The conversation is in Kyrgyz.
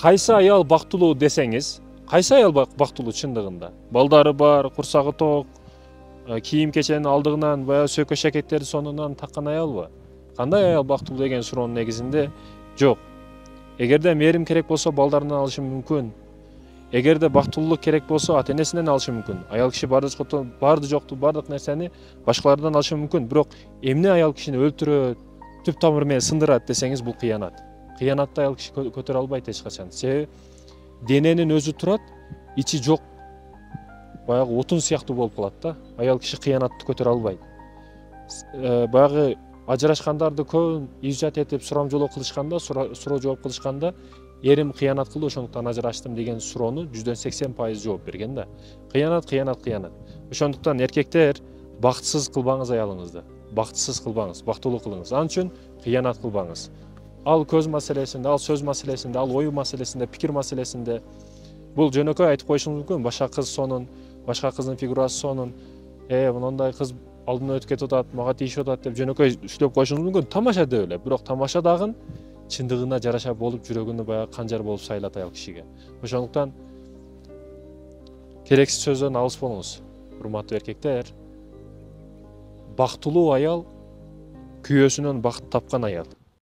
Кайсы аял бактылуу десеңиз, кайсы аял бактылуу чындыгында? Балдары бар, курсагы ток, кийим кеченин алдыгынан баягы сөкө шакеттерди соңунан таккан аялбы? Кандай аял бактылуу деген суроонун негизинде жок. Эгерде мээрим керек болсо балдарынан алышы мүмкүн. Эгерде бактылуулук керек болсо ата-энесинен алышы мүмкүн. Аял киши барды жокту бардык нерсени башкалардан алышы мүмкүн. Бирок эмне аял кишини өлтүрөт, түп тамыры менен сындырат десеңиз, бул кыянат. Кыянатты аял киши көтөрө албайт эч качан. Себеби дененин өзү турат, ичи жок. Баягы отун сыяктуу болуп калат да. Аял киши кыянатты көтөрө албайт. Баягы ажырашкандарды көбүн ижат этип сурамжылоо кылышканда, суроо жооп кылышканда, эрим кыянат кылды, ошондуктан ажыраштым деген суроону 80% жооп берген да. Кыянат, кыянат, кыянат. Ошондуктан эркектер бактысыз кылбаңыз аялыңызды. Бактысыз кылбаңыз, бактылуу кылыңыз. Ал үчүн кыянат кылбаңыз. Ал көз маселесинде, ал сөз маселесинде, ал ою маселесинде, пикир маселесинде бул жөнөкөй айтып коюшуңуз мүмкүн. Башка кыз сонун, башка кыздын фигурасы сонун, мындай кыз алдынан өтүп кетип атат, мага тийишип атат деп жөнөкөй сүйлөп коюшуңуз мүмкүн. Тамаша деп эле, бирок тамаша дагы чындыгына жараша болуп, жүрөгүнө баягы канжар болуп сайлат аял кишиге. Ошондуктан керексиз сөздөн алыс болуңуз, урматтуу эркектер. Бактылуу аял күйөөсүнөн бакыт тапкан аял.